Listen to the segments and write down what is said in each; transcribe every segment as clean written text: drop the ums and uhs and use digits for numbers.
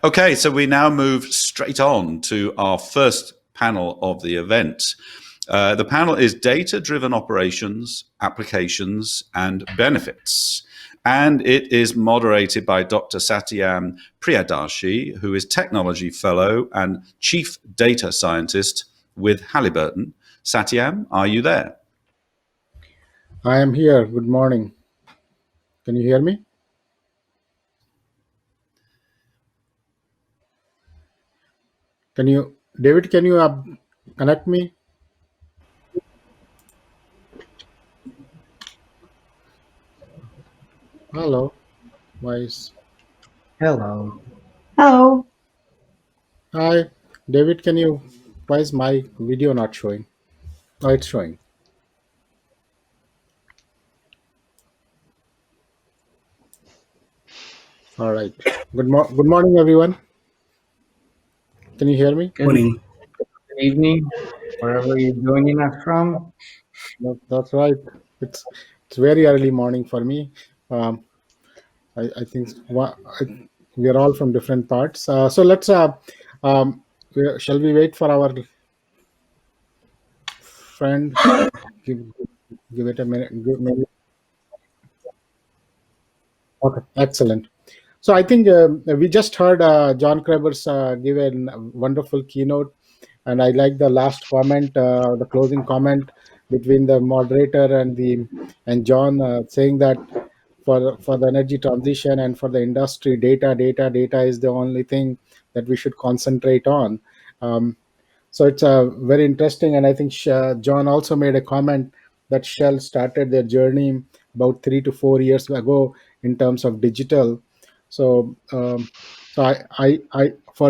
Okay, so we now move straight on to our first panel of the event. The panel is Data-Driven Operations, Applications, and Benefits. And it is moderated by Dr. Satyam Priyadarshi, who is Technology Fellow and Chief Data Scientist with Halliburton. Satyam, are you there? I am here. Good morning. Can you hear me? David, can you connect me? Hello. Voice. Hello. Hello. Hi. David, why is my video not showing? Oh, it's showing. All right. Good morning, everyone. Can you hear me? Good evening, wherever you're joining us from. That's right. It's very early morning for me. Um, I think we are all from different parts. So let's. Shall we wait for our friend? Give it a minute. Maybe. Okay. Excellent. So I think we just heard John Krebers give a wonderful keynote, and I like the last comment, the closing comment between the moderator and John, saying that for the energy transition and for the industry, data is the only thing that we should concentrate on. So it's very interesting, and I think John also made a comment that Shell started their journey about 3 to 4 years ago in terms of digital. So, for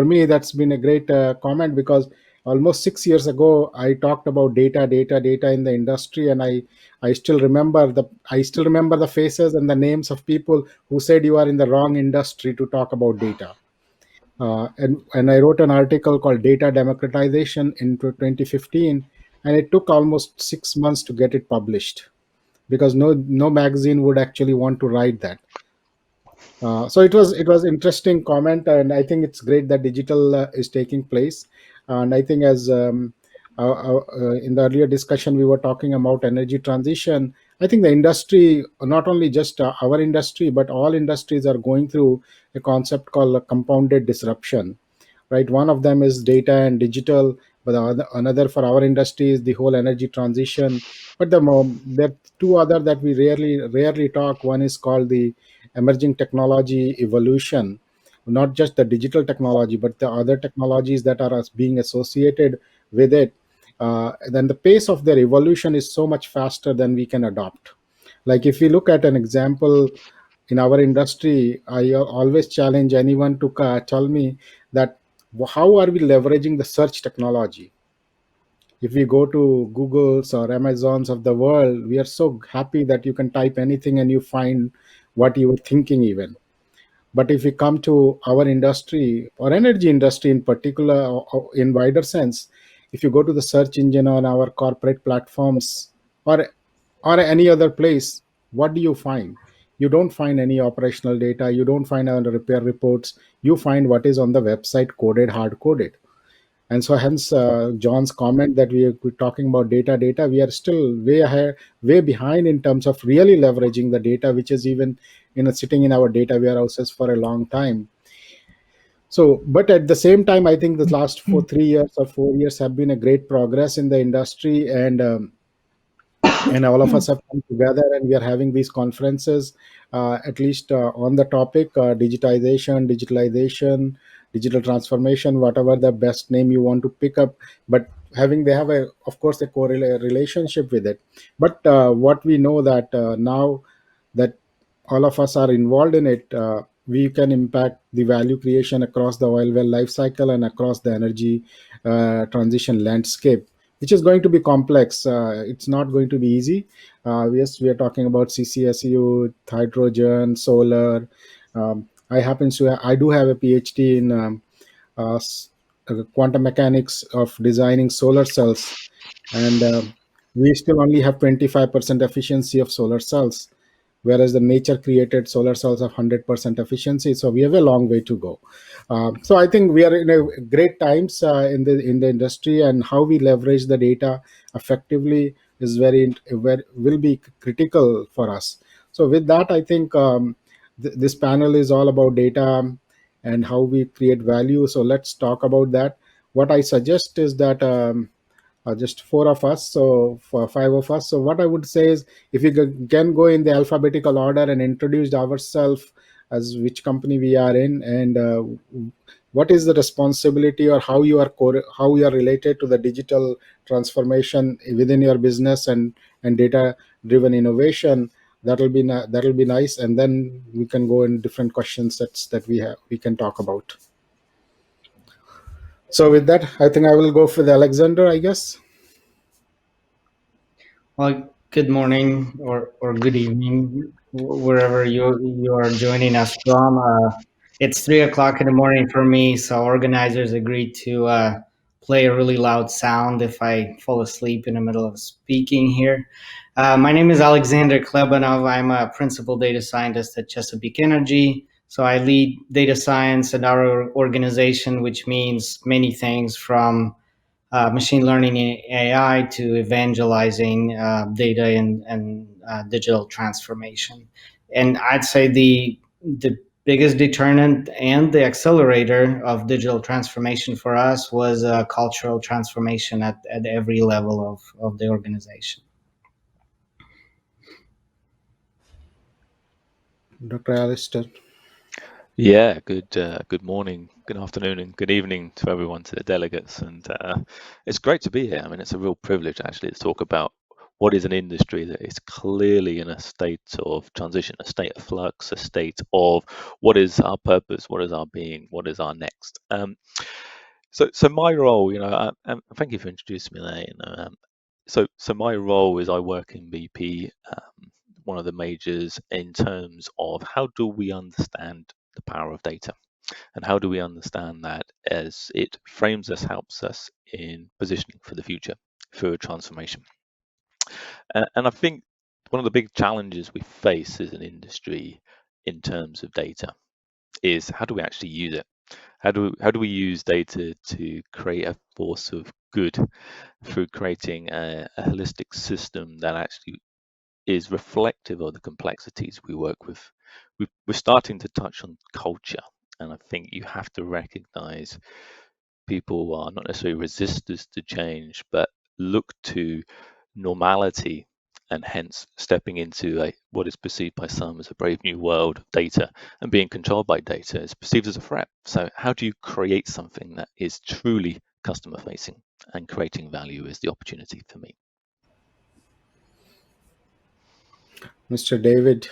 me, that's been a great comment, because almost 6 years ago, I talked about data in the industry, and I still remember the faces and the names of people who said you are in the wrong industry to talk about data. And I wrote an article called Data Democratization in 2015, and it took almost 6 months to get it published, because no magazine would actually want to write that. So it was interesting comment, and I think it's great that digital is taking place. And I think, as in the earlier discussion we were talking about energy transition, I think the industry, not only just our industry, but all industries are going through a concept called a compounded disruption, right? One of them is data and digital, but another for our industry is the whole energy transition. But there are two other that we rarely talk. One is called the emerging technology evolution, not just the digital technology, but the other technologies that are being associated with it. Then the pace of their evolution is so much faster than we can adopt. Like, if you look at an example in our industry, I always challenge anyone to tell me that how are we leveraging the search technology. If we go to Google's or Amazon's of the world, we are so happy that you can type anything and you find what you were thinking even. But if we come to our industry, or energy industry in particular, or in wider sense, if you go to the search engine on our corporate platforms, or any other place, what do you find? You don't find any operational data, you don't find our repair reports, you find what is on the website, coded, hard coded. And so hence John's comment that we're talking about data, we are still way ahead, way behind in terms of really leveraging the data, which is even sitting in our data warehouses for a long time. So, but at the same time, I think the last 3 years or 4 years have been a great progress in the industry, and all of us have come together, and we are having these conferences, at least on the topic digitalization, digital transformation, whatever the best name you want to pick up. But they have of course, a relationship with it. But what we know that now that all of us are involved in it, we can impact the value creation across the oil well life cycle and across the energy transition landscape, which is going to be complex. It's not going to be easy. Yes, we are talking about CCSU, hydrogen, solar. I do have a PhD in quantum mechanics of designing solar cells, and we still only have 25% efficiency of solar cells. whereas the nature created solar cells have 100% efficiency. So we have a long way to go. So I think we are in a great times in the industry, and how we leverage the data effectively is very will be critical for us. So with that, I think this panel is all about data and how we create value. So let's talk about that. What I suggest is that just four of us, so for five of us. So what I would say is, if you can go in the alphabetical order and introduce ourselves as which company we are in, and what is the responsibility, or how you are related to the digital transformation within your business and data driven innovation. That'll be nice, and then we can go in different question sets that we can talk about. So with that, I think I will go for the Alexander, I guess. Well, good morning or good evening, wherever you are joining us from. It's 3 o'clock in the morning for me, so organizers agreed to play a really loud sound if I fall asleep in the middle of speaking here. My name is Alexander Klebanov. I'm a principal data scientist at Chesapeake Energy. So I lead data science at our organization, which means many things, from machine learning and AI to evangelizing data and digital transformation. And I'd say the biggest deterrent and the accelerator of digital transformation for us was cultural transformation at every level of the organization. Dr. Alister. Yeah, good morning, good afternoon, and good evening to everyone, to the delegates. And it's great to be here. I mean, it's a real privilege actually to talk about what is an industry that is clearly in a state of transition, a state of flux, a state of what is our purpose, what is our being, what is our next. So my role, thank you for introducing me there. So my role is I work in BP, one of the majors, in terms of how do we understand the power of data, and how do we understand that as it frames us, helps us in positioning for the future through a transformation. And I think one of the big challenges we face as an industry in terms of data is, how do we actually use it? How do we use data to create a force of good through creating a holistic system that actually is reflective of the complexities we work with? We're starting to touch on culture, and I think you have to recognize people are not necessarily resistors to change, but look to normality, and hence stepping into what is perceived by some as a brave new world of data, and being controlled by data is perceived as a threat. So how do you create something that is truly customer facing, and creating value is the opportunity for me. Mr. David.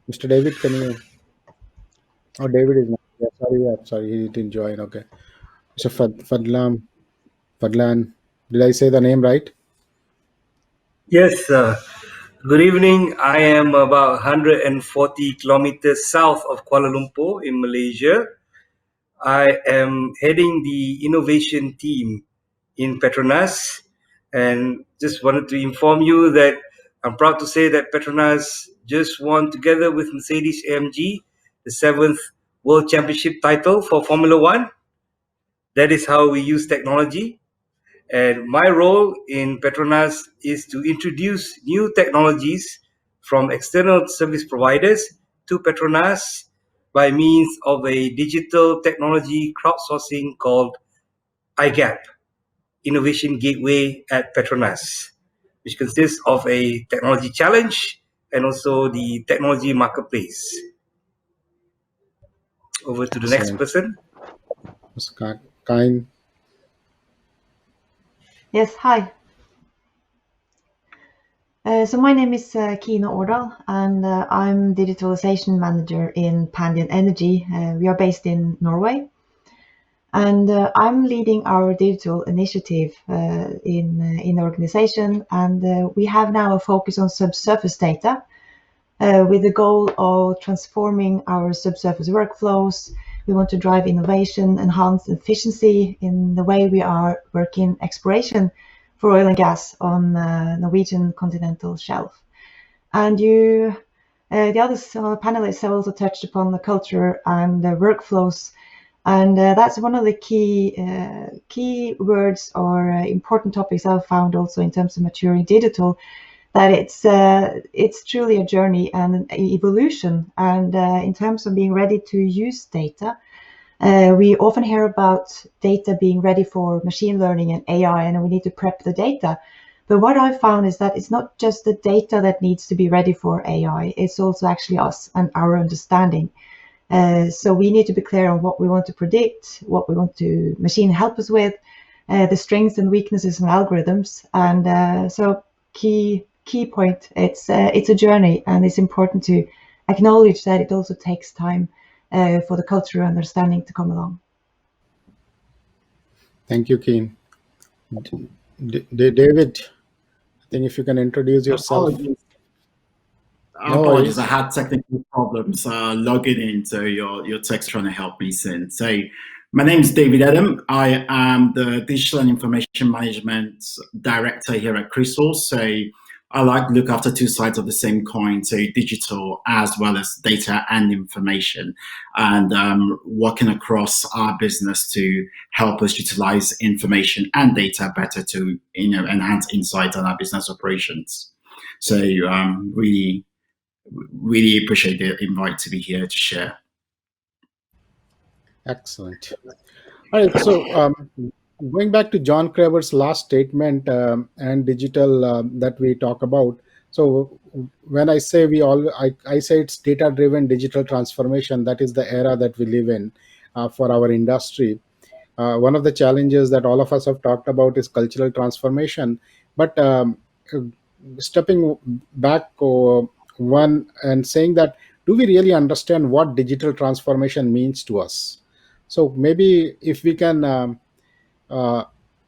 Mr. David, can you? Oh, David is not. Yeah, sorry, he didn't join. Okay. Mr. Fadhlan. Did I say the name right? Yes, good evening. I am about 140 kilometers south of Kuala Lumpur in Malaysia. I am heading the innovation team in PETRONAS, and just wanted to inform you that I'm proud to say that PETRONAS just won, together with Mercedes-AMG, the 7th World Championship title for Formula One. That is how we use technology. And my role in PETRONAS is to introduce new technologies from external service providers to PETRONAS by means of a digital technology crowdsourcing called iGap, Innovation Gateway at PETRONAS, which consists of a technology challenge and also the technology marketplace. Over to the next person. Kine. Yes, hi. So my name is Kine Ardal, and I'm Digitalisation Manager in Pandion Energy. We are based in Norway, and I'm leading our digital initiative in the organization, and we have now a focus on subsurface data with the goal of transforming our subsurface workflows. We want to drive innovation, enhance efficiency in the way we are working exploration, for oil and gas on Norwegian continental shelf. And the other panelists have also touched upon the culture and the workflows, and that's one of the key words or important topics I've found also in terms of maturing digital, that it's truly a journey and an evolution. And in terms of being ready to use data, we often hear about data being ready for machine learning and AI, and we need to prep the data. But what I've found is that it's not just the data that needs to be ready for AI, it's also actually us and our understanding. So we need to be clear on what we want to predict, what we want to machine help us with, the strengths and weaknesses in algorithms. And so key point, it's a journey, and it's important to acknowledge that it also takes time for the cultural understanding to come along. Thank you, Kine. David, I think if you can introduce yourself. Apologies, I had technical problems logging in, so your text trying to help me soon. So my name is David Edem. I am the Digital and Information Management Director here at Chrysaor. So I like to look after two sides of the same coin, so digital as well as data and information, and working across our business to help us utilize information and data better to enhance insight on our business operations. So really appreciate the invite to be here to share. Excellent. All right, so going back to John Craver's last statement and digital that we talk about. So when I say I say it's data-driven digital transformation, that is the era that we live in for our industry. One of the challenges that all of us have talked about is cultural transformation. But stepping back one and saying that, do we really understand what digital transformation means to us? So maybe if we can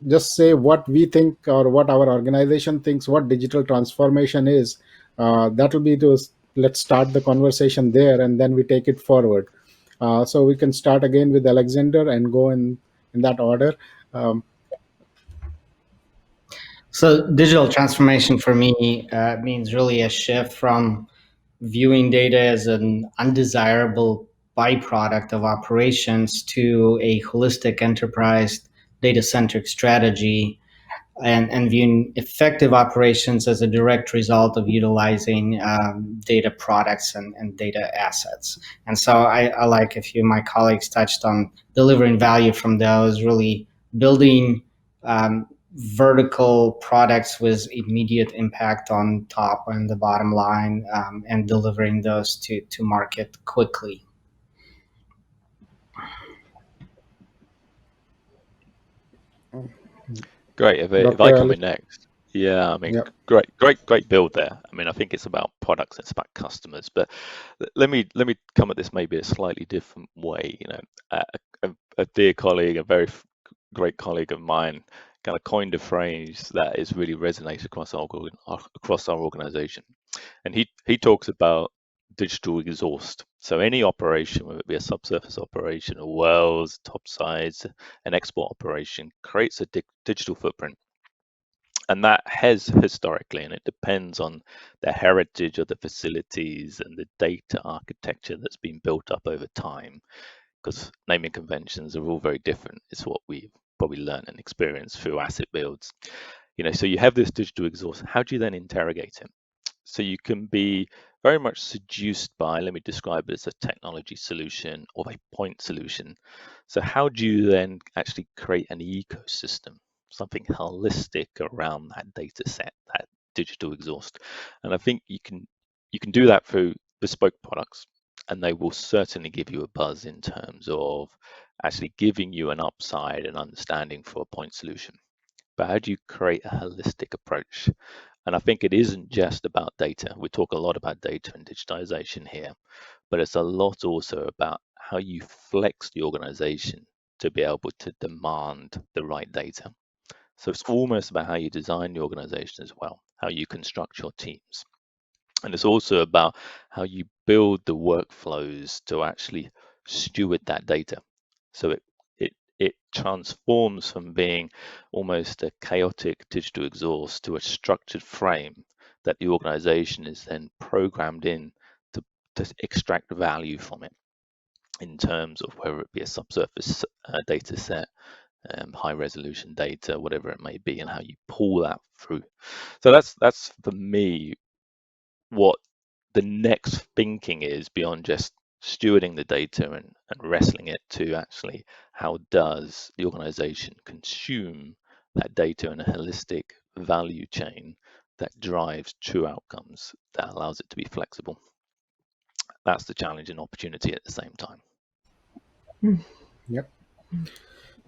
just say what we think or what our organization thinks what digital transformation is, that will be let's start the conversation there, and then we take it forward. So we can start again with Alexander and go in that order. So digital transformation for me means really a shift from viewing data as an undesirable byproduct of operations to a holistic enterprise data-centric strategy, and viewing effective operations as a direct result of utilizing data products and data assets. And so I like a few of my colleagues touched on delivering value from those, really building vertical products with immediate impact on top and the bottom line, and delivering those to market quickly. Great. If I come in next, yeah, I mean, yep. Great build there. I mean, I think it's about products, it's about customers. But let me come at this maybe a slightly different way. You know, a dear colleague, a very great colleague of mine, kind of coined a phrase that is really resonates across our organization, and he talks about digital exhaust. So any operation, whether it be a subsurface operation, a wells, topsides, an export operation, creates a digital footprint. And that has historically, and it depends on the heritage of the facilities and the data architecture that's been built up over time, because naming conventions are all very different. It's what we've probably learned and experienced through asset builds. You know, so you have this digital exhaust. How do you then interrogate it? So you can be very much seduced by, let me describe it as a technology solution or a point solution. So how do you then actually create an ecosystem, something holistic around that data set, that digital exhaust? And I think you can do that through bespoke products, and they will certainly give you a buzz in terms of actually giving you an upside and understanding for a point solution. But how do you create a holistic approach? And I think it isn't just about data. We talk a lot about data and digitization here, but it's a lot also about how you flex the organization to be able to demand the right data. So it's almost about how you design the organization as well, how you construct your teams. And it's also about how you build the workflows to actually steward that data. So it transforms from being almost a chaotic digital exhaust to a structured frame that the organization is then programmed in to extract value from it in terms of whether it be a subsurface data set, high resolution data, whatever it may be, and how you pull that through. So that's for me what the next thinking is beyond just stewarding the data and wrestling it to actually how does the organization consume that data in a holistic value chain that drives true outcomes that allows it to be flexible. That's the challenge and opportunity at the same time. Yep.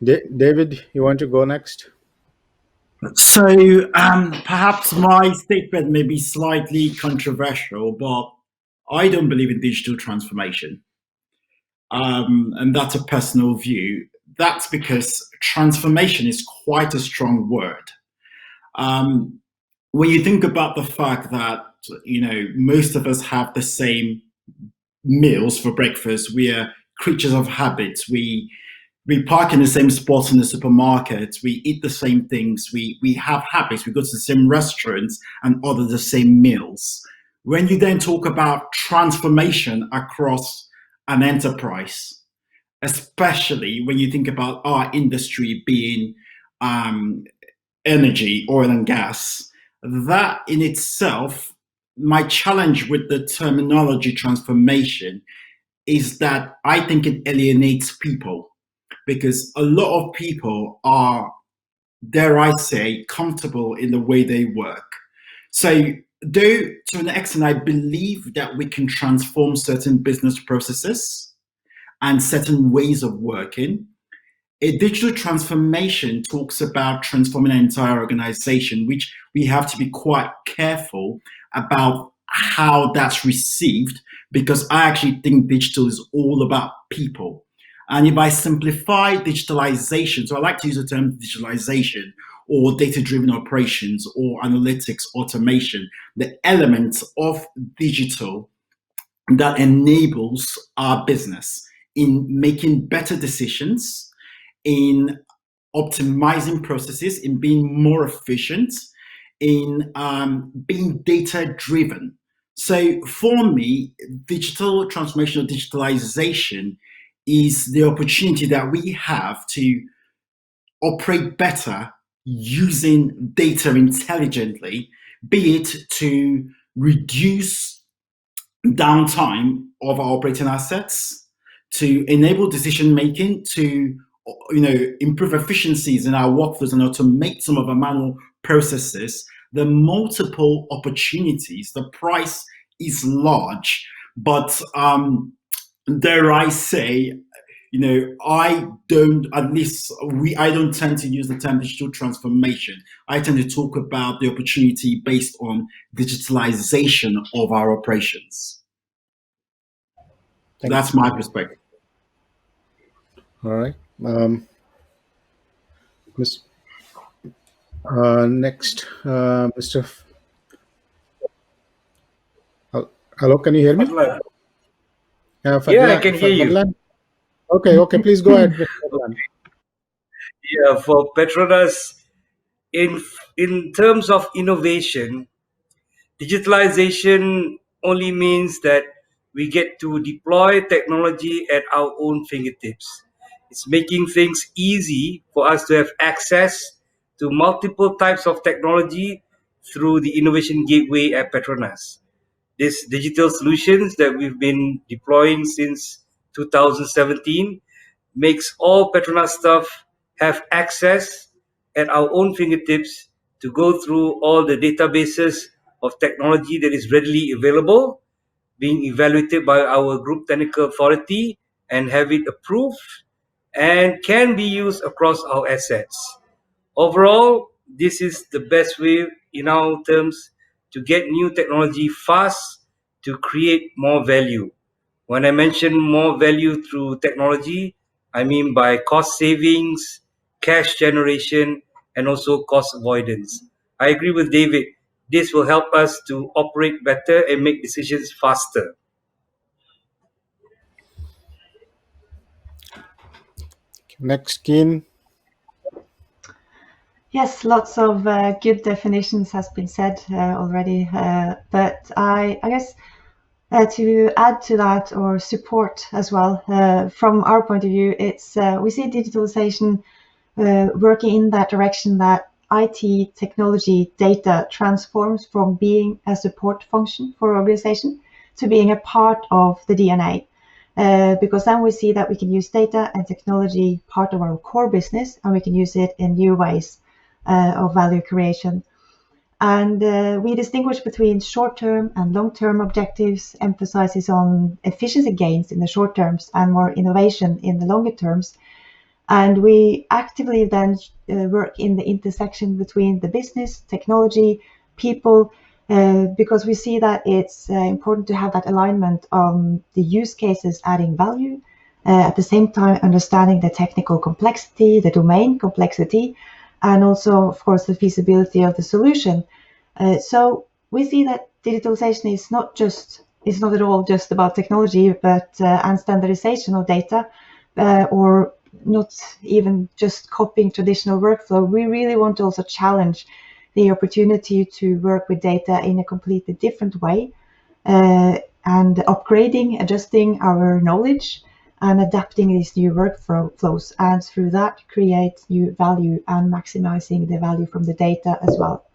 David, you want to go next? So perhaps my statement may be slightly controversial, but I don't believe in digital transformation. And that's a personal view. That's because transformation is quite a strong word. When you think about the fact that, most of us have the same meals for breakfast, we are creatures of habits. We park in the same spots in the supermarket. We eat the same things. We have habits. We go to the same restaurants and order the same meals. When you then talk about transformation across an enterprise, especially when you think about our industry being energy, oil and gas, that in itself, my challenge with the terminology transformation is that I think it alienates people, because a lot of people are, dare I say, comfortable in the way they work. So though to an extent I believe that we can transform certain business processes and certain ways of working, a digital transformation talks about transforming an entire organization, which we have to be quite careful about how that's received, because I actually think digital is all about people. And if I simplify digitalization, so I like to use the term digitalization or data-driven operations or analytics automation, the elements of digital that enables our business in making better decisions, in optimizing processes, in being more efficient, in being data-driven. So for me, digital transformation or digitalization is the opportunity that we have to operate better using data intelligently, be it to reduce downtime of our operating assets, to enable decision making, to improve efficiencies in our workflows and automate some of our manual processes. The multiple opportunities, the price is large, but dare I say, I don't tend to use the term digital transformation. I tend to talk about the opportunity based on digitalization of our operations. That's my perspective. All right. Next, Mr. Hello, can you hear me? Fadhlan. Fadhlan, Yeah, I can hear you. Fadhlan? Okay, please go ahead. Fadhlan. Yeah, for PETRONAS, in terms of innovation, digitalization only means that we get to deploy technology at our own fingertips. It's making things easy for us to have access to multiple types of technology through the innovation gateway at PETRONAS. These digital solutions that we've been deploying since 2017 makes all PETRONAS staff have access at our own fingertips to go through all the databases of technology that is readily available, being evaluated by our group technical authority and have it approved, and can be used across our assets. Overall, this is the best way in our terms to get new technology fast to create more value. When I mention more value through technology, I mean by cost savings, cash generation, and also cost avoidance. I agree with David. This will help us to operate better and make decisions faster. Next, Kine. Yes, lots of good definitions has been said already, but I guess to add to that or support as well, from our point of view, it's we see digitalization working in that direction that IT, technology, data transforms from being a support function for organization to being a part of the DNA. Because then we see that we can use data and technology part of our core business, and we can use it in new ways of value creation. And we distinguish between short-term and long-term objectives, emphasizes on efficiency gains in the short terms and more innovation in the longer terms. And we actively then work in the intersection between the business, technology, people, because we see that it's important to have that alignment on the use cases adding value, at the same time understanding the technical complexity, the domain complexity, and also, of course, the feasibility of the solution. So we see that digitalization is not at all just about technology, but and standardization of data, or not even just copying traditional workflow. We really want to also challenge the opportunity to work with data in a completely different way, and upgrading, adjusting our knowledge and adapting these new workflows, and through that create new value and maximizing the value from the data as well.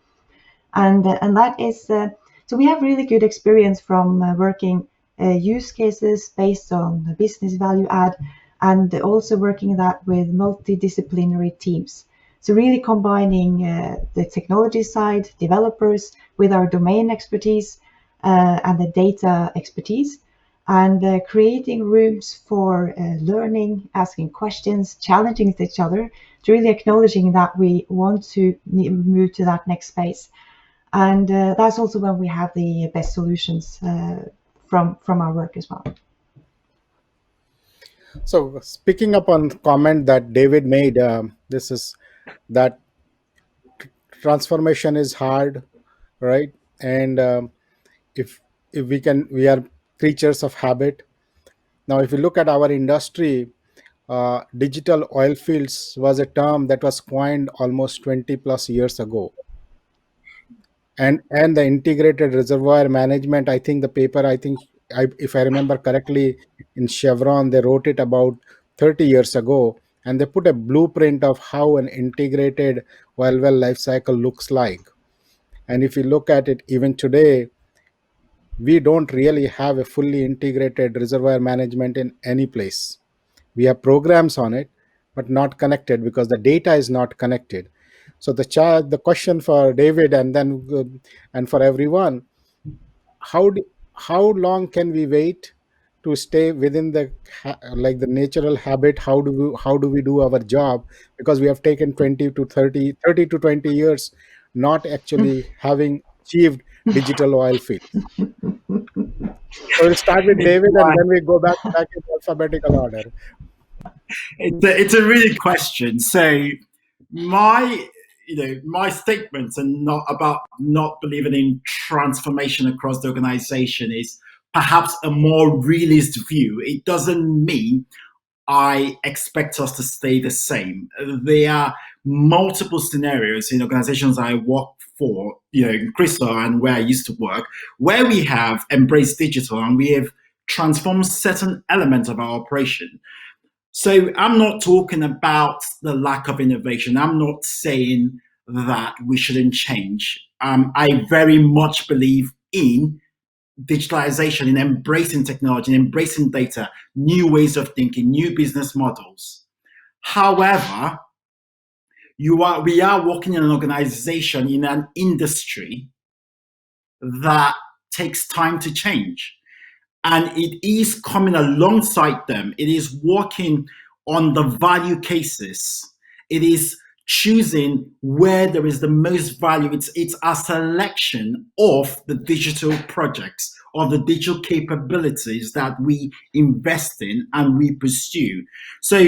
And that is, so we have really good experience from working use cases based on the business value add, and also working that with multidisciplinary teams. So really combining the technology side, developers, with our domain expertise and the data expertise, and creating rooms for learning, asking questions, challenging each other, to really acknowledging that we want to move to that next space. And that's also when we have the best solutions from our work as well. So picking up on comment that David made, this is that transformation is hard, right? And if we are creatures of habit. Now, if you look at our industry, digital oil fields was a term that was coined almost 20 plus years ago. And the integrated reservoir management, I think the paper, if I remember correctly, in Chevron, they wrote it about 30 years ago, and they put a blueprint of how an integrated oil well life cycle looks like. And if you look at it even today, we don't really have a fully integrated reservoir management in any place. We have programs on it, but not connected because the data is not connected. So the question for David and then and for everyone, how long can we wait to stay within the like the natural habit? How do we do our job? Because we have taken 20 to 20 years not actually having achieved digital oil fields. So we'll start with David and then we go back in alphabetical order. It's a really good question. So my statements are not about not believing in transformation across the organization, is perhaps a more realist view. It doesn't mean I expect us to stay the same. There are multiple scenarios in organizations I work for, in Chrysaor and where I used to work, where we have embraced digital and we have transformed certain elements of our operation. So I'm not talking about the lack of innovation. I'm not saying that we shouldn't change. I very much believe in digitalization, in embracing technology, in embracing data, new ways of thinking, new business models. However, we are working in an organization, in an industry that takes time to change. And it is coming alongside them. It is working on the value cases. It is choosing where there is the most value. It's a selection of the digital projects, of the digital capabilities that we invest in and we pursue. So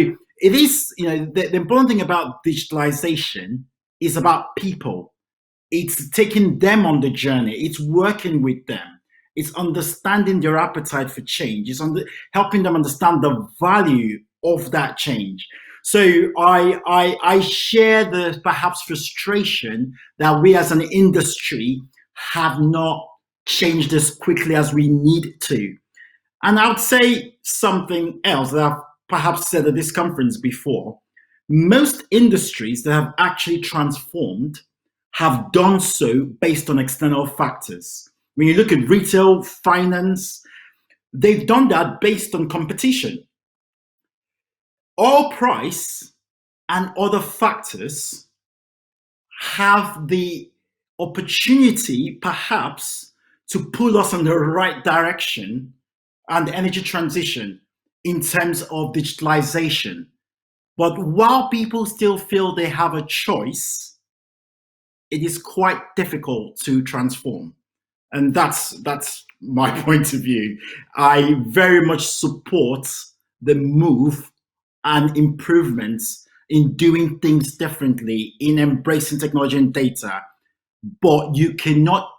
it is, the important thing about digitalization is about people. It's taking them on the journey. It's working with them. It's understanding their appetite for change. It's helping them understand the value of that change. So I share the perhaps frustration that we as an industry have not changed as quickly as we need to. And I would say something else that I've perhaps said at this conference before. Most industries that have actually transformed have done so based on external factors. When you look at retail, finance, they've done that based on competition. Oil price and other factors have the opportunity perhaps to pull us in the right direction and energy transition in terms of digitalization. But while people still feel they have a choice, it is quite difficult to transform. And that's my point of view. I very much support the move and improvements in doing things differently, in embracing technology and data, but you cannot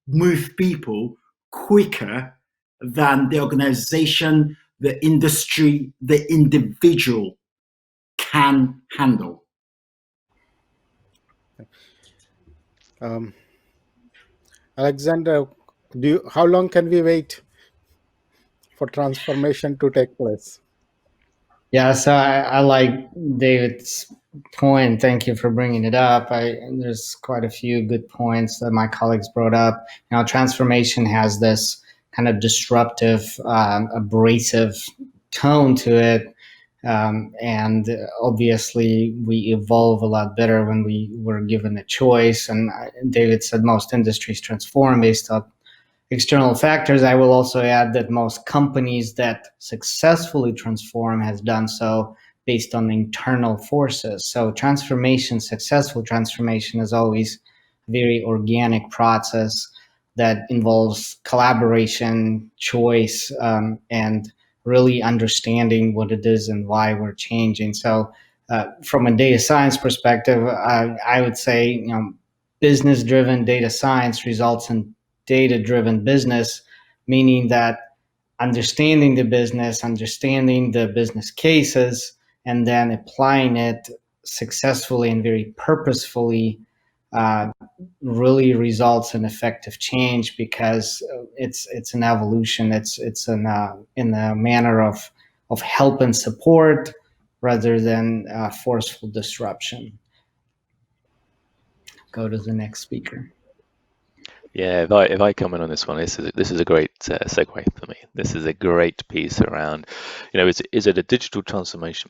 move people quicker than the organization, the industry, the individual can handle. Alexander, how long can we wait for transformation to take place? Yeah, so I like David's point. Thank you for bringing it up. There's quite a few good points that my colleagues brought up. Transformation has this kind of disruptive, abrasive tone to it. And obviously, we evolve a lot better when we were given a choice. And David said most industries transform based on external factors. I will also add that most companies that successfully transform has done so based on internal forces. So successful transformation is always a very organic process that involves collaboration, choice, and really understanding what it is and why we're changing. So from a data science perspective, I would say, business-driven data science results in data-driven business, meaning that understanding the business cases, and then applying it successfully and very purposefully really results in effective change, because it's an evolution. It's in a manner of help and support rather than forceful disruption. Go to the next speaker. Yeah, if I come in on this one, this is a great segue for me. This is a great piece around, is it a digital transformation?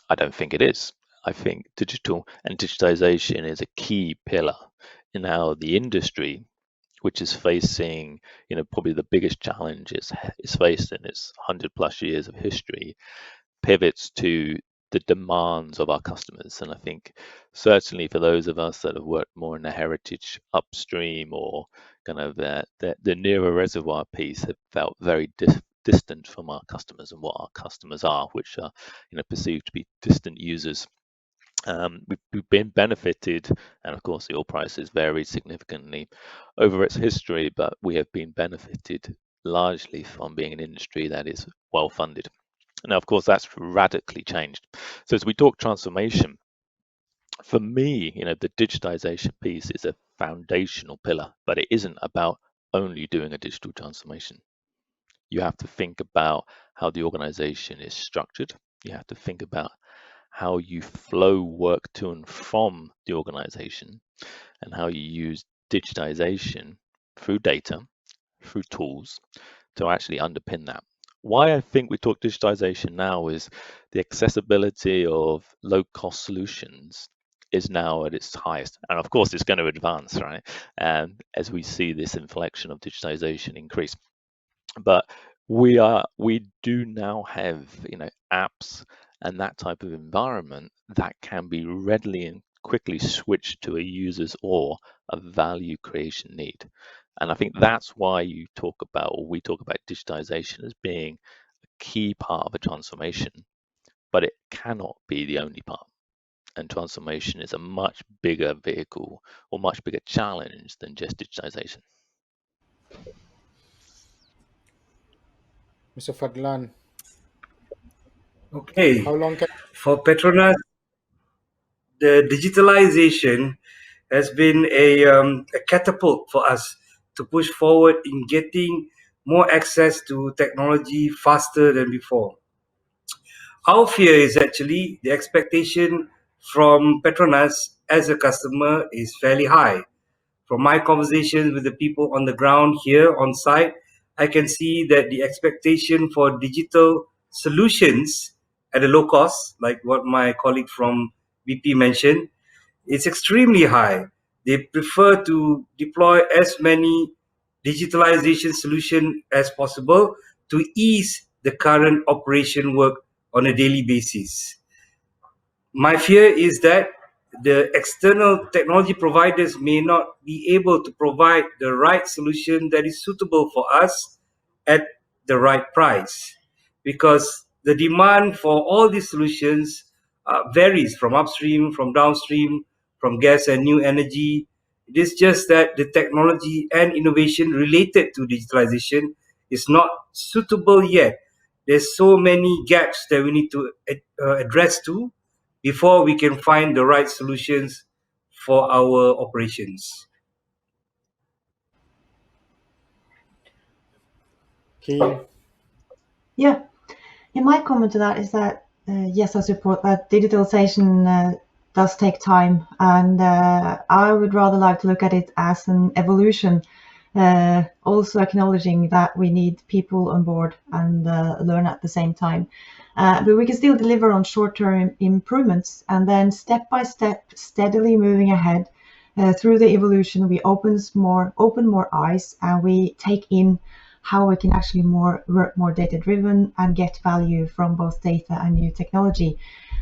I don't think it is. I think digital and digitization is a key pillar in how the industry, which is facing, probably the biggest challenge it's faced in its 100+ years of history, pivots to the demands of our customers. And I think certainly for those of us that have worked more in the heritage upstream or kind of the nearer reservoir piece, have felt very distant from our customers and what our customers are, which are perceived to be distant users. We've been benefited, and of course the oil prices varied significantly over its history, but we have been benefited largely from being an industry that is well funded. Now, of course, that's radically changed. So as we talk transformation, for me, the digitization piece is a foundational pillar, but it isn't about only doing a digital transformation. You have to think about how the organization is structured. You have to think about how you flow work to and from the organization, and how you use digitization through data, through tools, to actually underpin that. Why I think we talk digitization now is the accessibility of low-cost solutions is now at its highest, and of course it's going to advance, right? As we see this inflection of digitization increase, but we do now have apps and that type of environment that can be readily and quickly switched to a user's or a value creation need. And I think that's why we talk about digitization as being a key part of a transformation, but it cannot be the only part. And transformation is a much bigger vehicle or much bigger challenge than just digitization. Mr. Fadhlan, Okay. how long can For PETRONAS, the digitalization has been a catapult for us to push forward in getting more access to technology faster than before. Our fear is actually the expectation from PETRONAS as a customer is fairly high. From my conversations with the people on the ground here on site, I can see that the expectation for digital solutions at a low cost, like what my colleague from BP mentioned, is extremely high. They prefer to deploy as many digitalization solutions as possible to ease the current operation work on a daily basis. My fear is that the external technology providers may not be able to provide the right solution that is suitable for us at the right price, because the demand for all these solutions varies from upstream, from downstream, from gas and new energy. It is just that the technology and innovation related to digitalization is not suitable yet. There's so many gaps that we need to address to before we can find the right solutions for our operations. Keen. Yeah. My comment to that is that yes, I support that digitalization does take time, and I would rather like to look at it as an evolution, also acknowledging that we need people on board and learn at the same time. But we can still deliver on short-term improvements, and then step by step, steadily moving ahead through the evolution. We open more eyes, and we take in how we can actually work more data driven and get value from both data and new technology.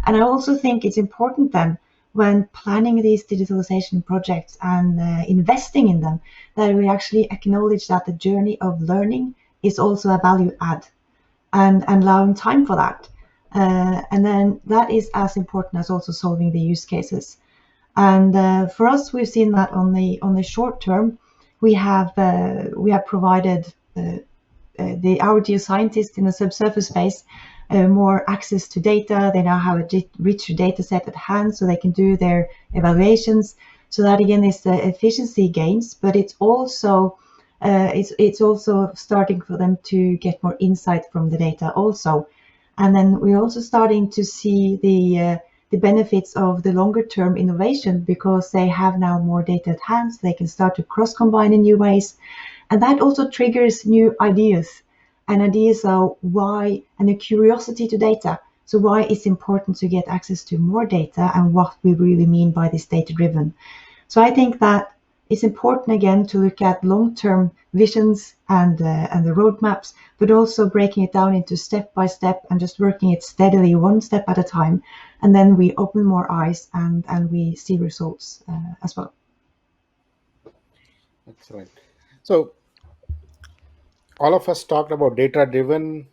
And I also think it's important then, when planning these digitalization projects and investing in them, that we actually acknowledge that the journey of learning is also a value add, and allowing time for that. And then that is as important as also solving the use cases. And for us, we've seen that on the short term, we have provided our geoscientists in the subsurface space more access to data. They now have a richer data set at hand, so they can do their evaluations. So that again is the efficiency gains, but it's also starting for them to get more insight from the data also. And then we're also starting to see the benefits of the longer term innovation, because they have now more data at hand, so they can start to cross combine in new ways. And that also triggers new ideas, and ideas are why, and a curiosity to data. So why it's important to get access to more data, and what we really mean by this data driven. So I think that it's important again to look at long-term visions and the roadmaps, but also breaking it down into step by step and just working it steadily, one step at a time. And then we open more eyes and we see results as well. Excellent. So all of us talked about data driven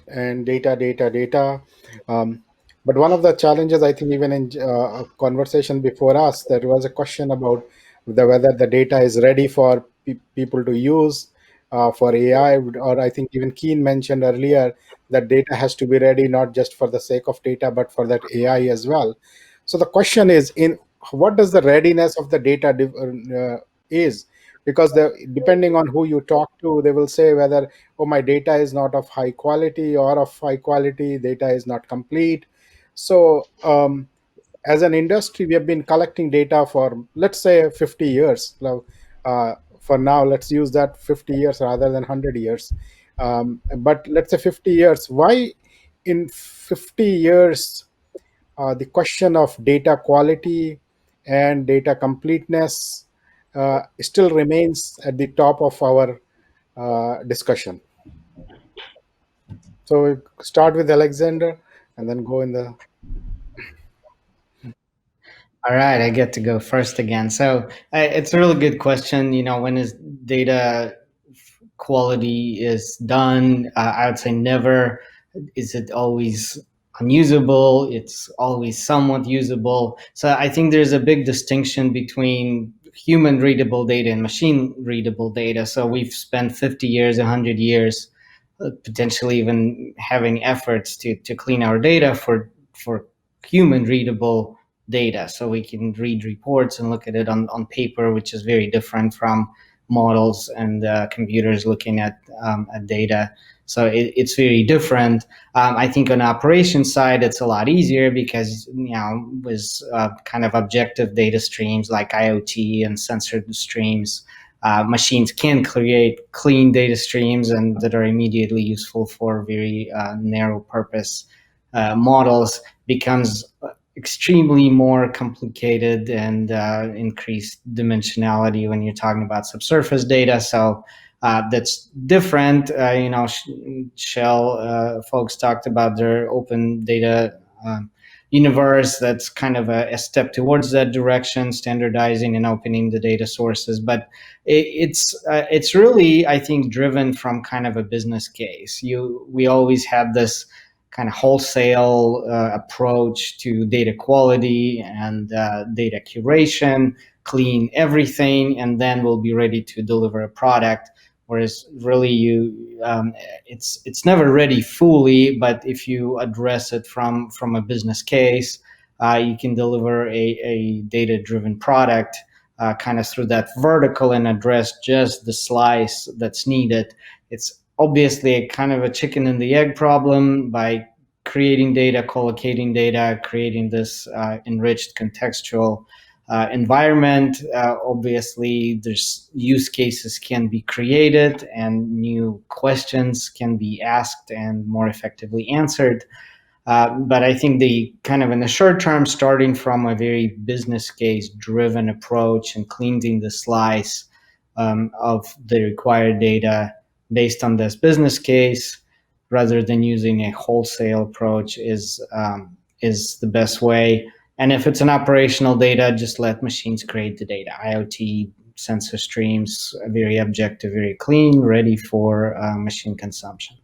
and data. But one of the challenges, I think, even in a conversation before us, there was a question about whether the data is ready for people to use for AI, or I think even Keen mentioned earlier that data has to be ready not just for the sake of data, but for that AI as well. So the question is, in what does the readiness of the data is? Because depending on who you talk to, they will say whether, oh, my data is not of high quality, or of high quality, data is not complete. So as an industry, we have been collecting data for, let's say, 50 years. For now, let's use that 50 years rather than 100 years. But let's say 50 years. Why in 50 years, the question of data quality and data completeness still remains at the top of our discussion? So we start with Alexander and then go in the... All right, I get to go first again. So it's a really good question. When is data quality is done? I would say never. Is it always unusable? It's always somewhat usable. So I think there's a big distinction between human readable data and machine readable data. So we've spent 50 years, 100 years, potentially even having efforts to clean our data for human readable data, so we can read reports and look at it on paper, which is very different from models and computers looking at data. So it's very different. I think on the operations side, it's a lot easier because, with kind of objective data streams like IoT and sensor streams, machines can create clean data streams and that are immediately useful for very narrow purpose models. Becomes extremely more complicated and increased dimensionality when you're talking about subsurface data. So that's different. Shell folks talked about their open data universe. That's kind of a step towards that direction, standardizing and opening the data sources. But it's really, I think, driven from kind of a business case. We always had this kind of wholesale approach to data quality and data curation, clean everything, and then we'll be ready to deliver a product. Whereas really it's never ready fully, but if you address it from a business case, you can deliver a data-driven product kind of through that vertical and address just the slice that's needed. It's obviously a kind of a chicken and the egg problem by creating data, collocating data, creating this enriched contextual environment. Obviously, there's use cases can be created and new questions can be asked and more effectively answered. But I think the kind of in the short term, starting from a very business case driven approach and cleansing the slice of the required data based on this business case, rather than using a wholesale approach, is the best way. And if it's an operational data, just let machines create the data. IoT sensor streams, very objective, very clean, ready for machine consumption.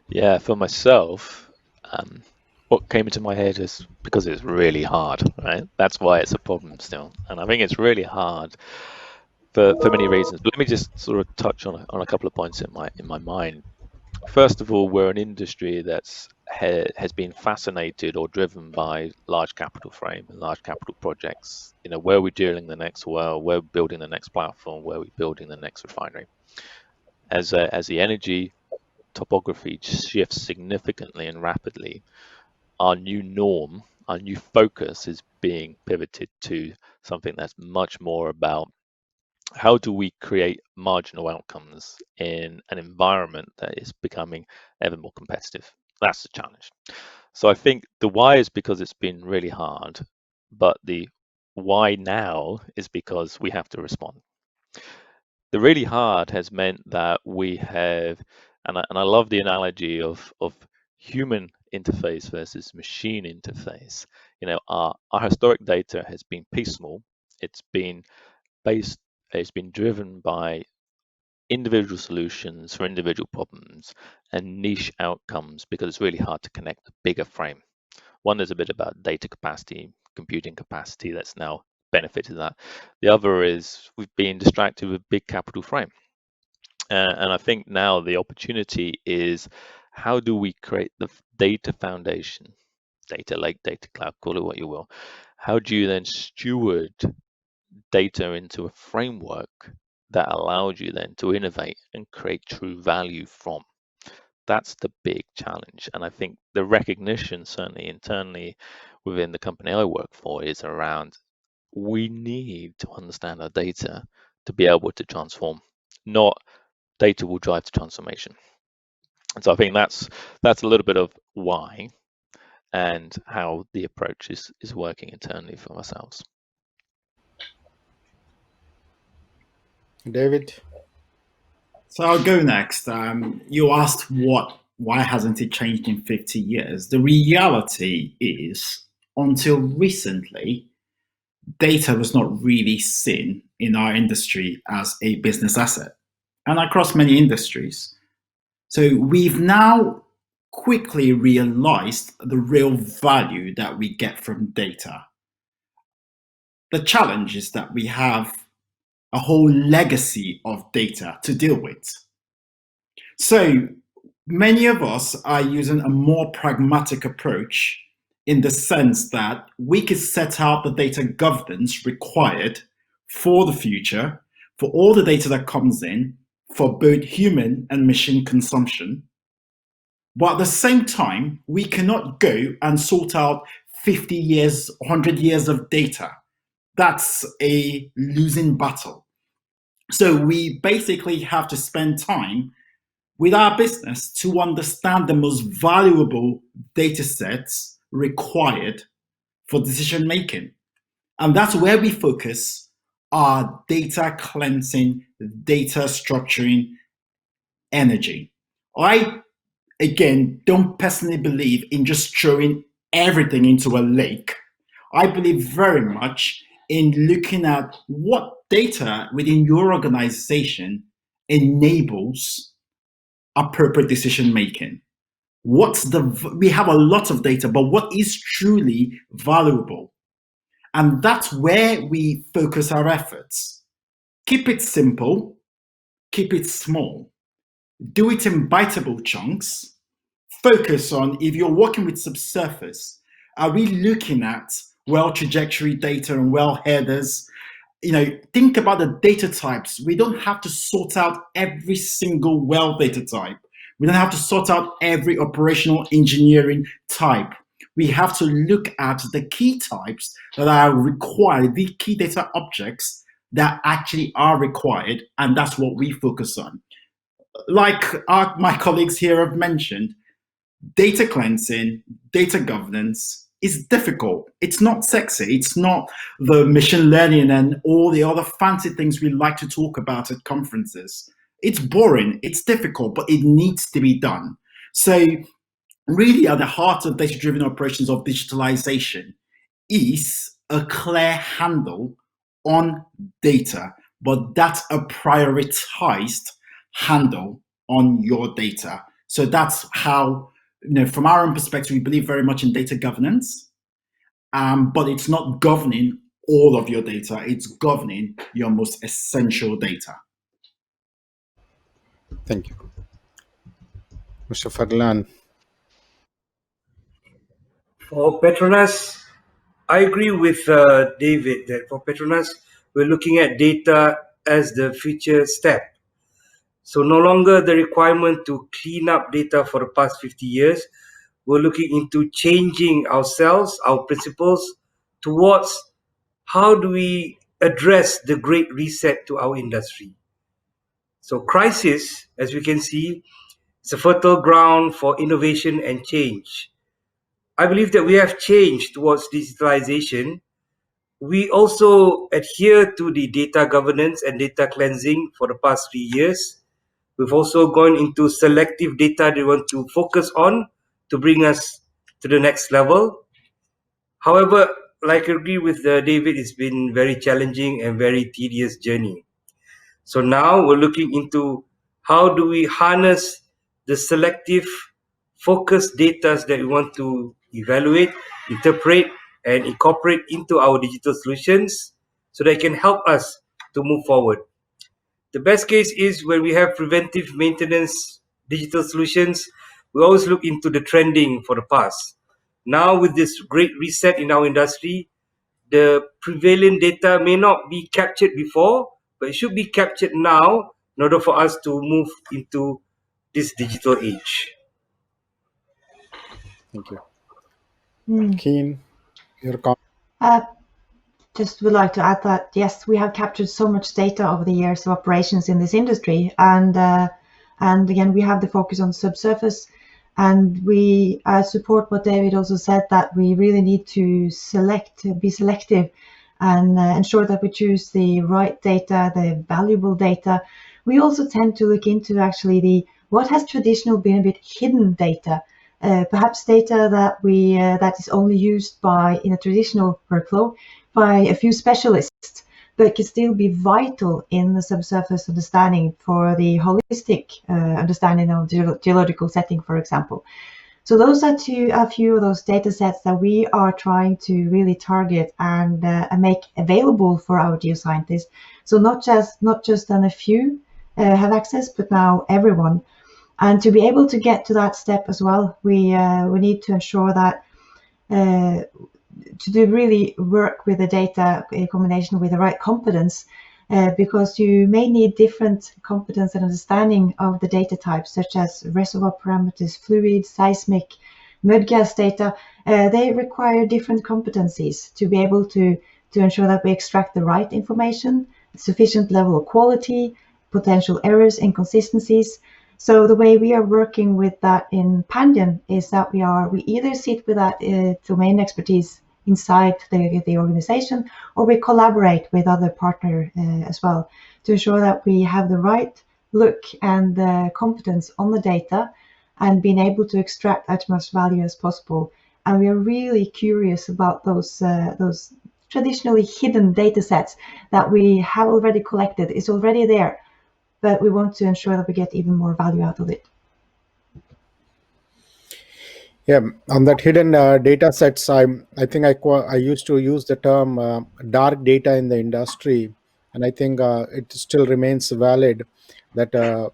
Yeah, for myself, what came into my head is because it's really hard, right? That's why it's a problem still. And I think it's really hard for many reasons. But let me just sort of touch on a couple of points in my mind. First of all, we're an industry that's has been fascinated or driven by large capital frame and large capital projects. Where we're drilling the next well, where we're building the next platform, where we're building the next refinery. As the energy topography shifts significantly and rapidly, our new norm, our new focus is being pivoted to something that's much more about how do we create marginal outcomes in an environment that is becoming ever more competitive. That's the challenge. So I think the why is because it's been really hard, but the why now is because we have to respond. The really hard has meant that we have, and I love the analogy of human interface versus machine interface. Our historic data has been piecemeal. It's been driven by individual solutions for individual problems and niche outcomes because it's really hard to connect the bigger frame. One is a bit about data capacity, computing capacity that's now benefited that. The other is we've been distracted with big capital frame. And I think now the opportunity is how do we create the data foundation, data lake, data cloud, call it what you will. How do you then steward data into a framework that allows you then to innovate and create true value from? That's the big challenge. And I think the recognition, certainly internally within the company I work for, is around we need to understand our data to be able to transform, not data will drive the transformation. And so I think that's a little bit of why and how the approach is working internally for ourselves. David? So I'll go next. You asked why hasn't it changed in 50 years? The reality is, until recently, data was not really seen in our industry as a business asset and across many industries. So we've now quickly realized the real value that we get from data. The challenge is that we have a whole legacy of data to deal with. So Many of us are using a more pragmatic approach in the sense that we could set out the data governance required for the future, for all the data that comes in, for both human and machine consumption. But at the same time, we cannot go and sort out 50 years, 100 years of data. That's a losing battle. So we basically have to spend time with our business to understand the most valuable data sets required for decision making. And that's where we focus our data cleansing, data structuring energy. I, again, don't personally believe in just throwing everything into a lake. I believe very much in looking at what data within your organization enables appropriate decision making. We have a lot of data, but what is truly valuable? And that's where we focus our efforts. Keep it simple, keep it small, do it in biteable chunks. Focus on, if you're working with subsurface, are we looking at well trajectory data and well headers? Think about the data types. We don't have to sort out every single well data type. We don't have to sort out every operational engineering type. We have to look at the key types that are required, the key data objects that actually are required, and that's what we focus on. Like my colleagues here have mentioned, data cleansing, data governance is difficult. It's not sexy. It's not the machine learning and all the other fancy things we like to talk about at conferences. It's boring, it's difficult, but it needs to be done. So really at the heart of data-driven operations of digitalization is a clear handle on data, but that's a prioritized handle on your data. So that's how, from our own perspective, we believe very much in data governance, but it's not governing all of your data, it's governing your most essential data. Thank you. Mr. Fadhlan. For PETRONAS, I agree with David that for PETRONAS, we're looking at data as the future step. So no longer the requirement to clean up data for the past 50 years. We're looking into changing ourselves, our principles, towards how do we address the great reset to our industry. So crisis, as we can see, is a fertile ground for innovation and change. I believe that we have changed towards digitalization. We also adhere to the data governance and data cleansing for the past 3 years. We've also gone into selective data they want to focus on to bring us to the next level. However, like I agree with David, it's been very challenging and very tedious journey. So now we're looking into how do we harness the selective focused data that we want to evaluate, interpret, and incorporate into our digital solutions so they can help us to move forward. The best case is when we have preventive maintenance digital solutions, we always look into the trending for the past. Now with this great reset in our industry, the prevalent data may not be captured before, but it should be captured now in order for us to move into this digital age. Thank you. Kine, your comment? Just would like to add that yes, we have captured so much data over the years of operations in this industry, and again we have the focus on subsurface, and we support what David also said, that we really need to be selective, and ensure that we choose the right data, the valuable data. We also tend to look into actually what has traditionally been a bit hidden data. Perhaps data that that is only used in a traditional workflow by a few specialists, but can still be vital in the subsurface understanding for the holistic understanding of geological setting, for example. So those are a few of those data sets that we are trying to really target and make available for our geoscientists. So not just a few have access, but now everyone. And to be able to get to that step as well, we need to ensure that to do really work with the data in combination with the right competence, because you may need different competence and understanding of the data types, such as reservoir parameters, fluid, seismic, mud gas data. They require different competencies to be able to ensure that we extract the right information, sufficient level of quality, potential errors, inconsistencies. So the way we are working with that in Pandion is that we either sit with that domain expertise inside the organization, or we collaborate with other partners as well to ensure that we have the right look and the competence on the data and being able to extract as much value as possible. And we are really curious about those traditionally hidden data sets that we have already collected. It's already there, but we want to ensure that we get even more value out of it. Yeah, on that hidden data sets, I think I used to use the term dark data in the industry, and I think it still remains valid that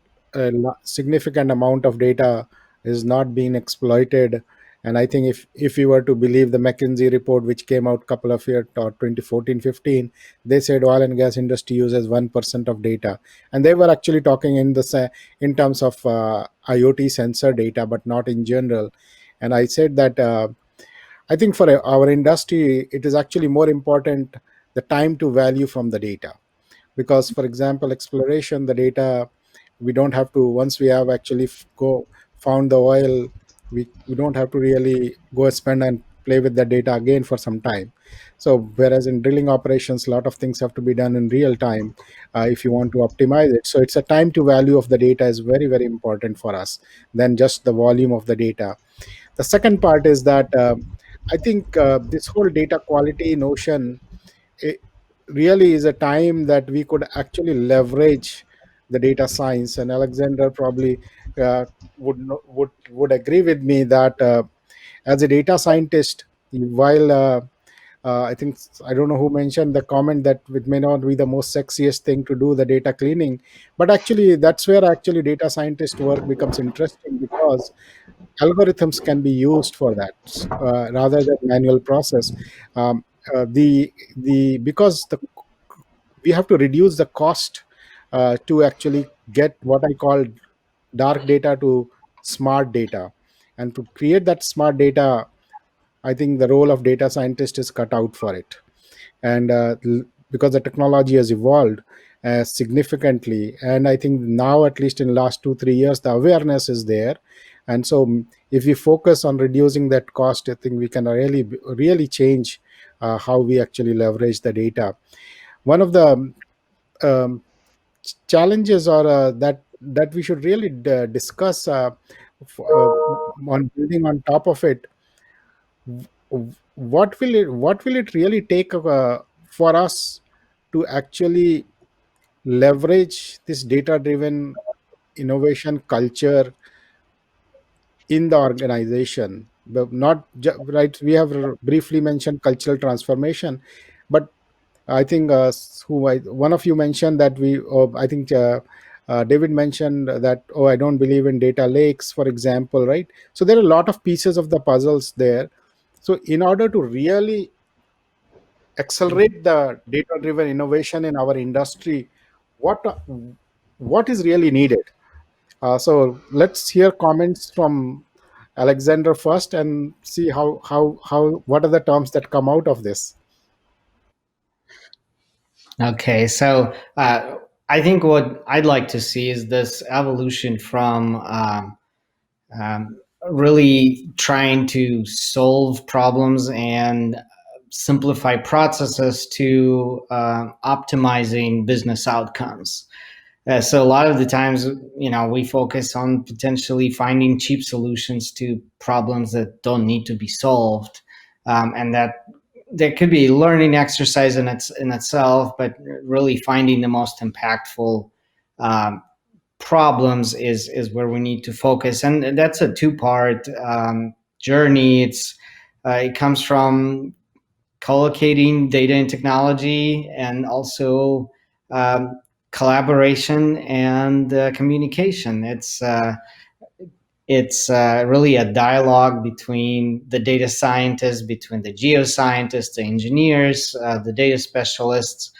significant amount of data is not being exploited. And I think if you were to believe the McKinsey report, which came out a couple of years, or 2014-15, they said oil and gas industry uses 1% of data, and they were actually talking in terms of IoT sensor data, but not in general. And I said that I think for our industry, it is actually more important the time to value from the data. Because, for example, exploration, the data, we don't have to, once we have actually found the oil, we don't have to really go spend and play with the data again for some time. So whereas in drilling operations, a lot of things have to be done in real time if you want to optimize it. So it's a time to value of the data is very, very important for us than just the volume of the data. The second part is that I think this whole data quality notion, it really is a time that we could actually leverage the data science. And Alexander probably would agree with me that as a data scientist, while I think, I don't know who mentioned the comment that it may not be the most sexiest thing to do, the data cleaning, but actually that's where actually data scientist work becomes interesting, because algorithms can be used for that rather than manual process. The because we have to reduce the cost to actually get what I call dark data to smart data, and to create that smart data, I think the role of data scientist is cut out for it. And because the technology has evolved significantly, and I think now, at least in last 2-3 years, the awareness is there. And so if we focus on reducing that cost, I think we can really change how we actually leverage the data. One of the um, challenges are that we should really discuss on building on top of it. What will it really take for us to actually leverage this data driven innovation culture in the organization? But not right, we have briefly mentioned cultural transformation, but I think one of you mentioned that I think David mentioned that, I don't believe in data lakes, for example, right? So there are a lot of pieces of the puzzles there. So in order to really accelerate the data driven innovation in our industry, what what is really needed? So let's hear comments from Alexander first, and see how what are the terms that come out of this. Okay, so I think what I'd like to see is this evolution from really trying to solve problems and simplify processes to optimizing business outcomes. So a lot of the times, we focus on potentially finding cheap solutions to problems that don't need to be solved, and that there could be a learning exercise in itself, but really finding the most impactful problems is where we need to focus, and that's a two-part journey. It comes from collocating data and technology, and also collaboration and communication. It's it's really a dialogue between the data scientists, between the geoscientists, the engineers, the data specialists.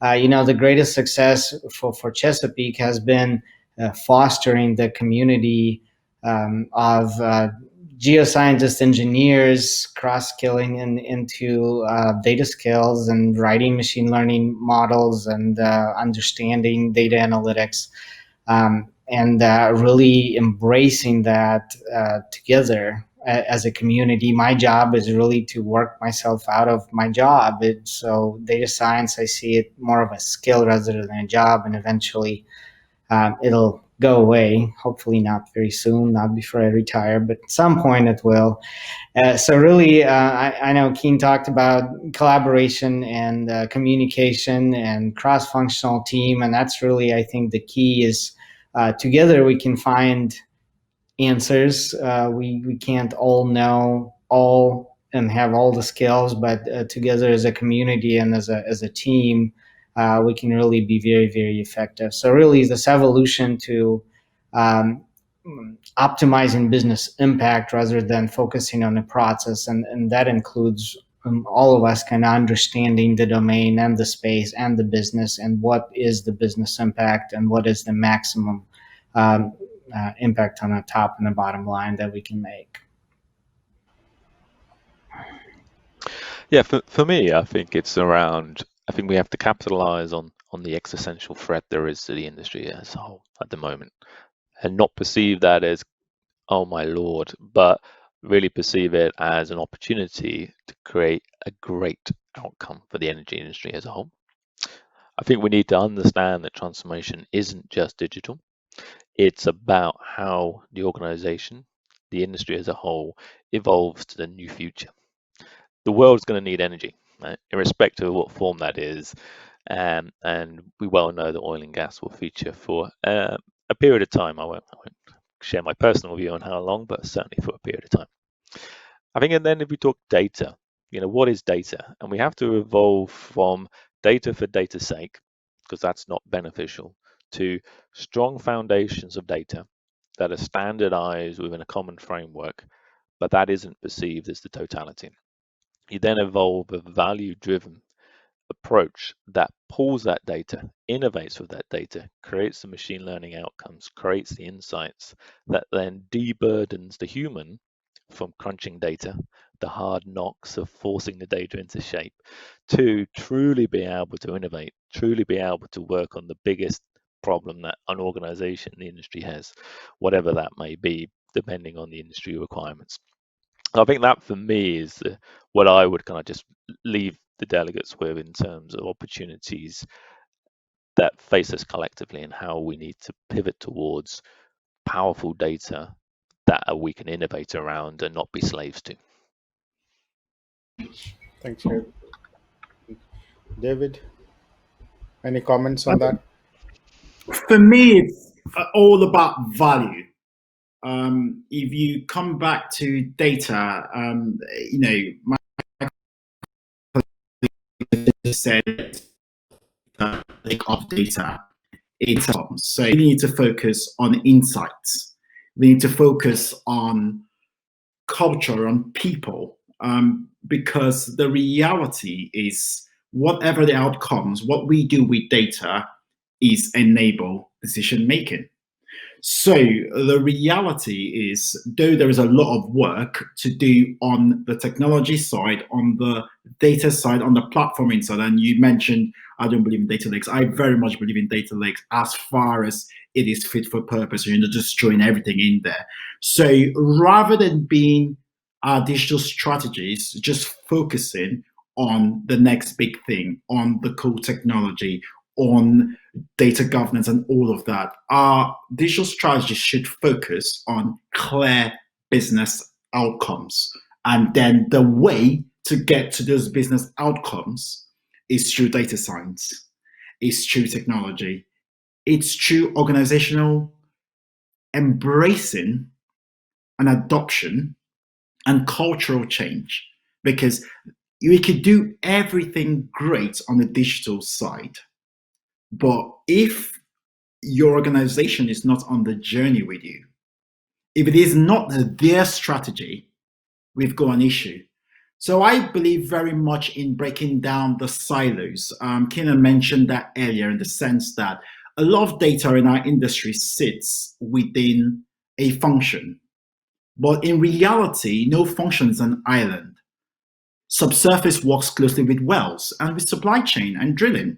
The greatest success for Chesapeake has been fostering the community of geoscientists, engineers, cross-skilling into data skills and writing machine learning models and understanding data analytics. And really embracing that together as a community. My job is really to work myself out of my job. So data science, I see it more of a skill rather than a job, and eventually it'll go away. Hopefully not very soon, not before I retire, but at some point it will. So really, I know Kine talked about collaboration and communication and cross-functional team, and that's really, I think, the key is together we can find answers. We can't all know all and have all the skills, but together as a community and as a team, we can really be very, very effective. So really, this evolution to optimizing business impact rather than focusing on the process, and that includes all of us kind of understanding the domain and the space and the business and what is the business impact and what is the maximum impact on the top and the bottom line that we can make. Yeah, for me, I think it's around, I think we have to capitalize on the existential threat there is to the industry as a whole at the moment, and not perceive that as, oh my lord, but really perceive it as an opportunity to create a great outcome for the energy industry as a whole. I think we need to understand that transformation isn't just digital. It's about how the organization, the industry as a whole, evolves to the new future. The world's going to need energy, right? Irrespective of what form that is. And we well know that oil and gas will feature for a period of time. I won't share my personal view on how long, but certainly for a period of time. I think, and then if we talk data, what is data? And we have to evolve from data for data's sake, because that's not beneficial, to strong foundations of data that are standardized within a common framework, but that isn't perceived as the totality. You then evolve a value-driven approach that pulls that data, innovates with that data, creates the machine learning outcomes, creates the insights that then deburdens the human from crunching data, the hard knocks of forcing the data into shape, to truly be able to innovate, truly be able to work on the biggest problem that an organization, the industry has, whatever that may be, depending on the industry requirements. I think that for me is what I would kind of just leave the delegates with in terms of opportunities that face us collectively and how we need to pivot towards powerful data that we can innovate around and not be slaves to. Thanks, David. Any comments on that? For me, it's all about value. If you come back to data, my said of data, so we need to focus on insights. We need to focus on culture, on people, because the reality is whatever the outcomes, what we do with data is enable decision making. So the reality is, though there is a lot of work to do on the technology side, on the data side, on the platforming side, and you mentioned, I don't believe in data lakes. I very much believe in data lakes as far as it is fit for purpose, just throwing everything in there. So rather than being our digital strategies, just focusing on the next big thing, on the cool technology, on data governance and all of that, our digital strategy should focus on clear business outcomes. And then the way to get to those business outcomes is through data science, is through technology, it's through organizational embracing and adoption and cultural change. Because we could do everything great on the digital side, but if your organization is not on the journey with you, If it is not their strategy, we've got an issue. So I believe very much in breaking down the silos. Kine mentioned that earlier, in the sense that a lot of data in our industry sits within a function. But in reality, no function is an island. Subsurface works closely with wells and with supply chain and drilling.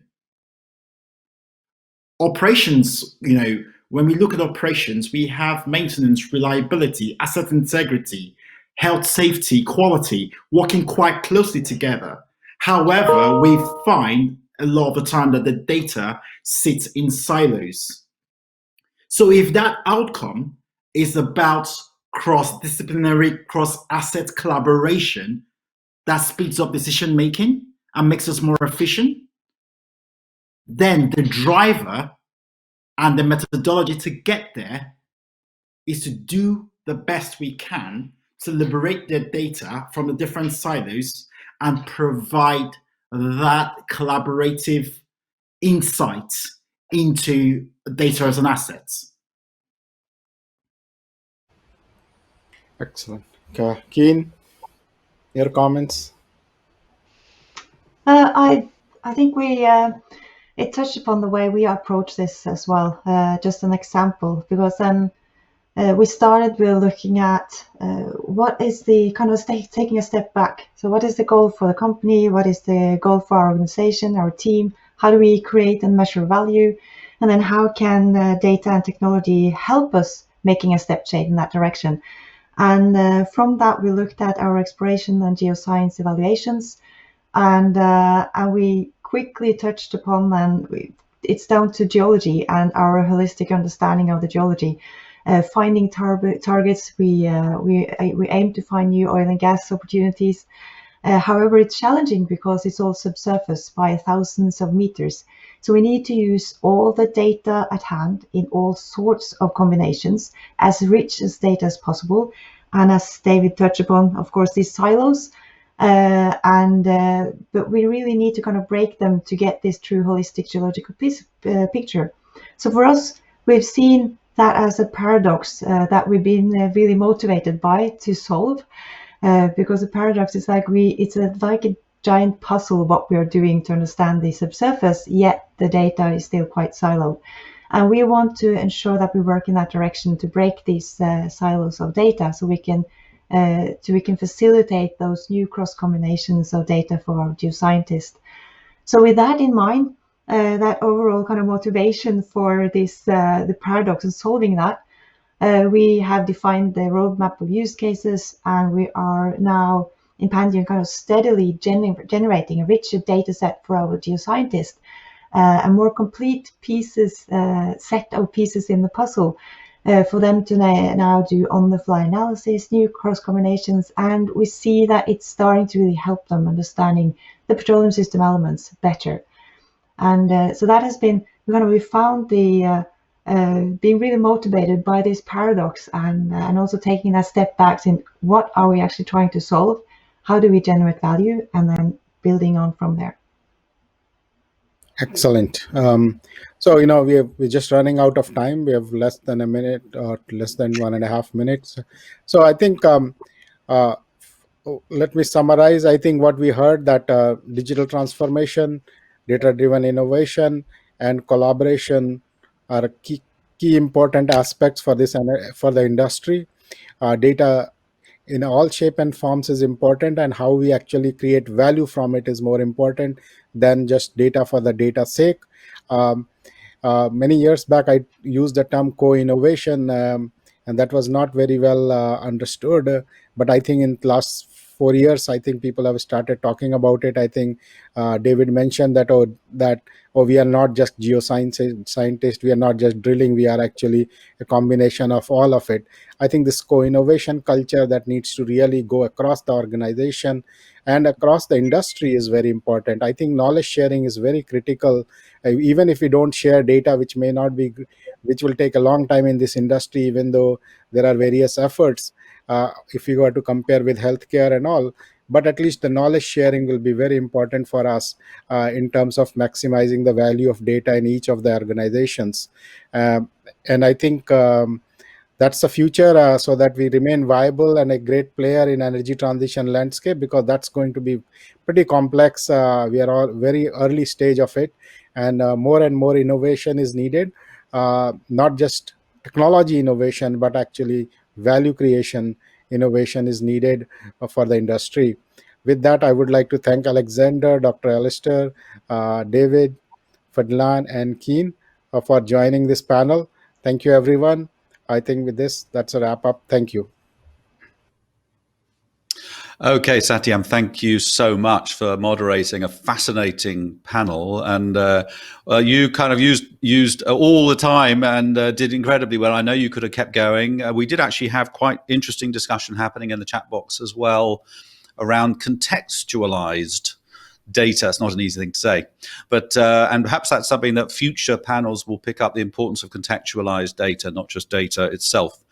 Operations, when we look at operations, we have maintenance, reliability, asset integrity, health, safety, quality, working quite closely together. However, we find a lot of the time that the data sits in silos. So if that outcome is about cross-disciplinary, cross-asset collaboration that speeds up decision making and makes us more efficient, then the driver and the methodology to get there is to do the best we can to liberate the data from the different silos and provide that collaborative insight into data as an asset. Excellent. Kine, your comments? I think it touched upon the way we approach this as well. Just an example, because then we started with looking at what is the kind of taking a step back. So what is the goal for the company? What is the goal for our organization, our team? How do we create and measure value? And then how can data and technology help us making a step change in that direction? And from that, we looked at our exploration and geoscience evaluations, and we quickly touched upon them. It's down to geology and our holistic understanding of the geology. Finding targets, we aim to find new oil and gas opportunities. However, it's challenging because it's all subsurface by thousands of meters. So we need to use all the data at hand in all sorts of combinations, as rich as data as possible. And as David touched upon, of course, these silos. But we really need to kind of break them to get this true holistic geological picture. So for us, we've seen that as a paradox that we've been really motivated by to solve. Because the paradox is like like a giant puzzle what we are doing to understand the subsurface, yet the data is still quite siloed. And we want to ensure that we work in that direction to break these silos of data, so we can facilitate those new cross combinations of data for our geoscientists. So with that in mind, that overall kind of motivation for this the paradox and solving that, we have defined the roadmap of use cases, and we are now in Pandion kind of steadily generating a richer data set for our geoscientists, a more complete set of pieces in the puzzle for them to now do on-the-fly analysis, new cross combinations, and we see that it's starting to really help them understanding the petroleum system elements better. And so that has been we found the being really motivated by this paradox, and also taking that step back in what are we actually trying to solve, how do we generate value, and then building on from there. Excellent. So we're just running out of time. We have less than a minute, or less than 1.5 minutes. So I think let me summarize. I think what we heard, that digital transformation, data-driven innovation, and collaboration are key important aspects for this for the industry. Data in all shape and forms is important, and how we actually create value from it is more important than just data for the data's sake. Many years back, I used the term co-innovation, and that was not very well understood. But I think in the last 4 years, I think people have started talking about it. I think David mentioned that we are not just scientists, we are not just drilling, we are actually a combination of all of it. I think this co-innovation culture that needs to really go across the organization and across the industry is very important. I think knowledge sharing is very critical. Even if we don't share data, which will take a long time in this industry, even though there are various efforts, if you were to compare with healthcare and all, but at least the knowledge sharing will be very important for us in terms of maximizing the value of data in each of the organizations. And I think that's the future, so that we remain viable and a great player in energy transition landscape, because that's going to be pretty complex. We are all very early stage of it, and more and more innovation is needed, not just technology innovation, but actually value creation innovation is needed for the industry. With that, I would like to thank Alexander, Dr. Alister, David, Fadhlan, and Kine for joining this panel. Thank you, everyone. I think with this, that's a wrap up. Thank you. Okay, Satyam, thank you so much for moderating a fascinating panel, and you kind of used all the time and did incredibly well. I know you could have kept going. We did actually have quite interesting discussion happening in the chat box as well around contextualized data. It's not an easy thing to say, but and perhaps that's something that future panels will pick up, the importance of contextualized data, not just data itself.